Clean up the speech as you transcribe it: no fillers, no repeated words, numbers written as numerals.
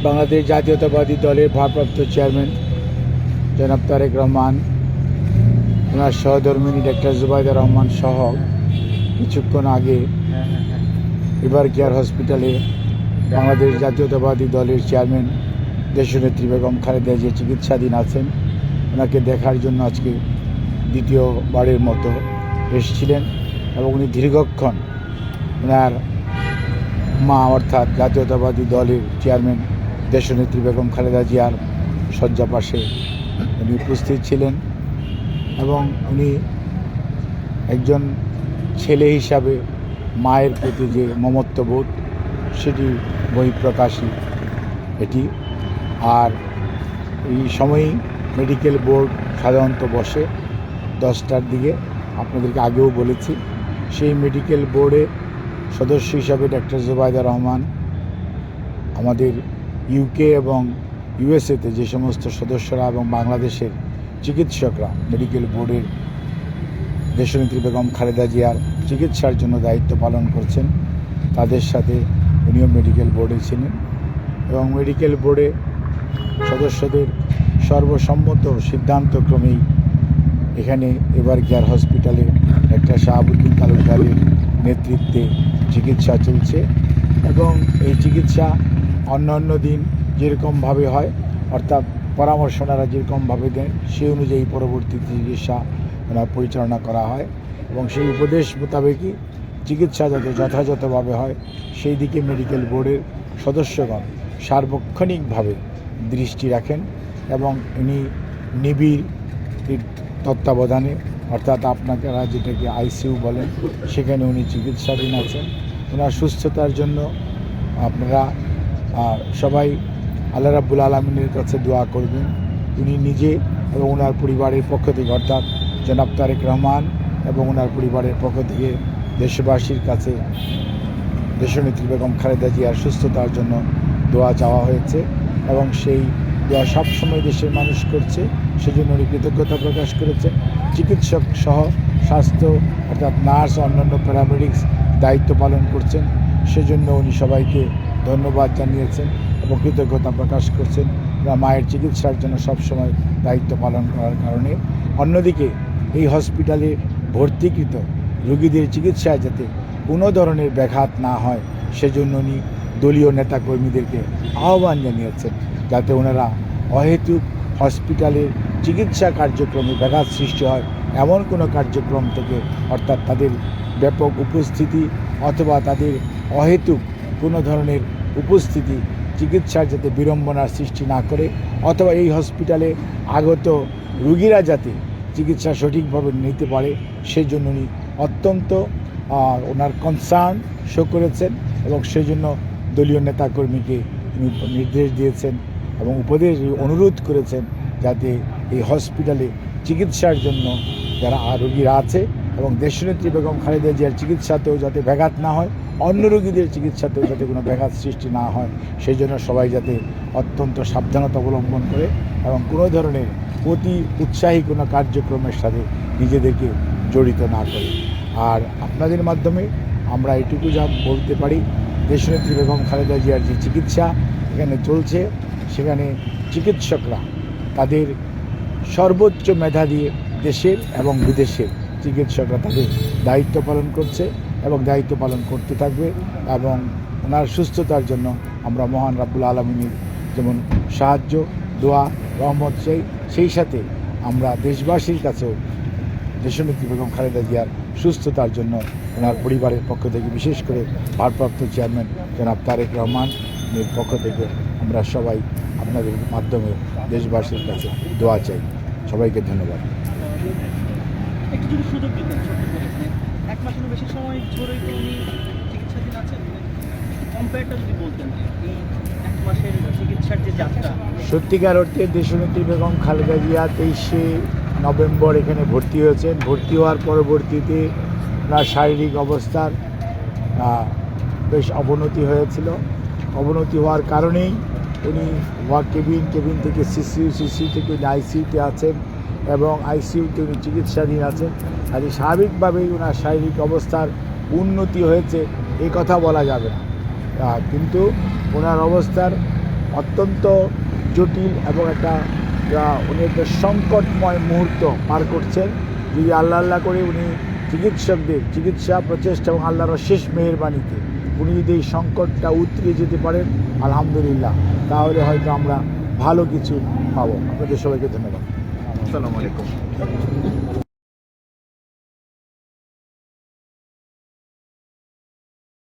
বাংলাদেশ জাতীয়তাবাদী দলের ভারপ্রাপ্ত চেয়ারম্যান জনাব তারেক রহমান, ওনার সহধর্মিণী ডাক্তার জুবাইদা রহমান সহ কিছুক্ষণ আগে এভার কেয়ার হসপিটালে বাংলাদেশ জাতীয়তাবাদী দলের চেয়ারম্যান দেশনেত্রী বেগম খালেদা জিয়া চিকিৎসাধীন আছেন। ওনাকে দেখার জন্য আজকে দ্বিতীয়বারের মতো এসেছিলেন এবং উনি দীর্ঘক্ষণ ওনার মা অর্থাৎ জাতীয়তাবাদী দলের চেয়ারম্যান দেশনেত্রী বেগম খালেদা জিয়ার শয্যা পাশে উনি উপস্থিত ছিলেন এবং উনি একজন ছেলে হিসাবে মায়ের প্রতি যে মমত্ববোধ সেটি বহিঃপ্রকাশী এটি। আর এই সময়ই মেডিকেল বোর্ড সাধারণত বসে 10টার দিকে, আপনাদেরকে আগেও বলেছি। সেই মেডিকেল বোর্ডে সদস্য হিসাবে ডাক্তার জুবাইদা রহমান আমাদের ইউকে এবং ইউএসএতে যে সমস্ত সদস্যরা এবং বাংলাদেশের চিকিৎসকরা মেডিকেল বোর্ডের দেশনেত্রী বেগম খালেদা জিয়ার চিকিৎসার জন্য দায়িত্ব পালন করছেন, তাদের সাথে উনিও মেডিকেল বোর্ডে ছিলেন এবং মেডিকেল বোর্ডে সদস্যদের সর্বসম্মত সিদ্ধান্তক্রমেই এখানে এভার কেয়ার হসপিটালে ডাক্তার শাহাবুদ্দিন তালুকদারের নেতৃত্বে চিকিৎসা চলছে এবং এই চিকিৎসা অন্যান্য দিন যেরকমভাবে হয়, অর্থাৎ পরামর্শ ওনারা যেরকমভাবে দেন সেই অনুযায়ী পরবর্তী চিকিৎসা ওনার পরিচালনা করা হয় এবং সেই উপদেশ মোতাবেকই চিকিৎসা যাতে যথাযথভাবে হয় সেই দিকে মেডিকেল বোর্ডের সদস্যগণ সার্বক্ষণিকভাবে দৃষ্টি রাখেন এবং উনি নিবিড় তত্ত্বাবধানে, অর্থাৎ আপনারা যেটাকে আইসিইউ বলেন, সেখানে উনি চিকিৎসাধীন আছেন। ওনার সুস্থতার জন্য আপনারা সবাই আল্লাহ রাব্বুল আলামিনের কাছে দোয়া করবেন। উনি নিজে এবং ওনার পরিবারের পক্ষ থেকে, অর্থাৎ জনাব তারেক রহমান এবং ওনার পরিবারের পক্ষ থেকে দেশবাসীর কাছে দেশনেত্রী বেগম খালেদা জিয়ার সুস্থতার জন্য দোয়া চাওয়া হয়েছে এবং সেই দোয়া সবসময় দেশের মানুষ করছে, সেজন্য উনি কৃতজ্ঞতা প্রকাশ করেছেন। চিকিৎসক সহ স্বাস্থ্য অর্থাৎ নার্স, অন্যান্য প্যারামেডিক্স দায়িত্ব পালন করছেন, সেজন্য উনি সবাইকে ধন্যবাদ জানিয়েছেন এবং কৃতজ্ঞতা প্রকাশ করছেন মায়ের চিকিৎসার জন্য সবসময় দায়িত্ব পালন করার কারণে। অন্যদিকে এই হসপিটালে ভর্তিকৃত রোগীদের চিকিৎসায় যাতে কোনো ধরনের ব্যাঘাত না হয় সেজন্য উনি দলীয় নেতাকর্মীদেরকে আহ্বান জানিয়েছেন যাতে ওনারা অহেতুক হসপিটালের চিকিৎসা কার্যক্রমে ব্যাঘাত সৃষ্টি হয় এমন কোনো কার্যক্রম থেকে, অর্থাৎ তাদের ব্যাপক উপস্থিতি অথবা তাদের অহেতুক কোনো ধরনের উপস্থিতি চিকিৎসার যাতে বিড়ম্বনার সৃষ্টি না করে, অথবা এই হসপিটালে আগত রুগীরা যাতে চিকিৎসা সঠিকভাবে নিতে পারে সেজন্য উনি অত্যন্ত ওনার কনসার্ন শো করেছেন এবং সেজন্য দলীয় নেতাকর্মীকে উনি নির্দেশ দিয়েছেন এবং উপদেশ অনুরোধ করেছেন যাতে এই হসপিটালে চিকিৎসার জন্য যারা রোগীরা আছে এবং দেশনেত্রী বেগম খালেদা জিয়ার চিকিৎসাতেও যাতে ব্যাঘাত না হয়, অন্য রোগীদের চিকিৎসাতেও যাতে কোনো ব্যাঘাত সৃষ্টি না হয় সেই জন্য সবাই যাতে অত্যন্ত সাবধানতা অবলম্বন করে এবং কোনো ধরনের অতি উৎসাহী কোনো কার্যক্রমের সাথে নিজেদেরকে জড়িত না করে। আর আপনাদের মাধ্যমে আমরা এটুকু যা বলতে পারি, দেশনেত্রী বেগম খালেদা জিয়ার যে চিকিৎসা এখানে চলছে সেখানে চিকিৎসকরা তাদের সর্বোচ্চ মেধা দিয়ে দেশের এবং বিদেশের চিকিৎসকরা তাদের দায়িত্ব পালন করছে এবং দায়িত্ব পালন করতে থাকবে এবং ওনার সুস্থতার জন্য আমরা মহান রাব্বুল আলামিনের যেমন সাহায্য, দোয়া, রহমত চাই, সেই সাথে আমরা দেশবাসীর কাছেও দেশনেত্রী বেগম খালেদা জিয়ার সুস্থতার জন্য ওনার পরিবারের পক্ষ থেকে, বিশেষ করে ভারপ্রাপ্ত চেয়ারম্যান জনাব তারেক রহমানের পক্ষ থেকে আমরা সবাই আপনাদের মাধ্যমে দেশবাসীর কাছে দোয়া চাই। সবাইকে ধন্যবাদ। একটু যদি সুযোগ দিতেন, এক মাসেরও বেশি সময় ধরেই তো উনি চিকিৎসাধীন আছেন, কম্পেয়ারটা যদি বলতেন এই এক মাসের চিকিৎসার যে যাত্রা। সত্যিকার অর্থে দেশনেত্রী বেগম খালেদা জিয়া 23শে নভেম্বর এখানে ভর্তি হয়েছেন। ভর্তি হওয়ার পরবর্তীতে ওনার শারীরিক অবস্থার বেশ অবনতি হয়েছিল। অবনতি হওয়ার কারণেই উনি কেবিন থেকে সিসিউ থেকে আইসিইউতে আছেন এবং আইসিইউতে উনি চিকিৎসাধীন আছেন। আর স্বাভাবিকভাবেই ওনার শারীরিক অবস্থার উন্নতি হয়েছে এই কথা বলা যাবে না, কিন্তু ওনার অবস্থার অত্যন্ত জটিল এবং উনি একটা সংকটময় মুহূর্ত পার করছেন। যদি আল্লাহ করে উনি চিকিৎসকদের চিকিৎসা প্রচেষ্টা এবং আল্লাহর শেষ মেহেরবানিতে উনি যদি এই সংকটটা উতরে যেতে পারেন আলহামদুলিল্লাহ, তাহলে হয়তো আমরা ভালো কিছু পাবো। আপনাদের সবাইকে ধন্যবাদ। আসসালামু আলাইকুম।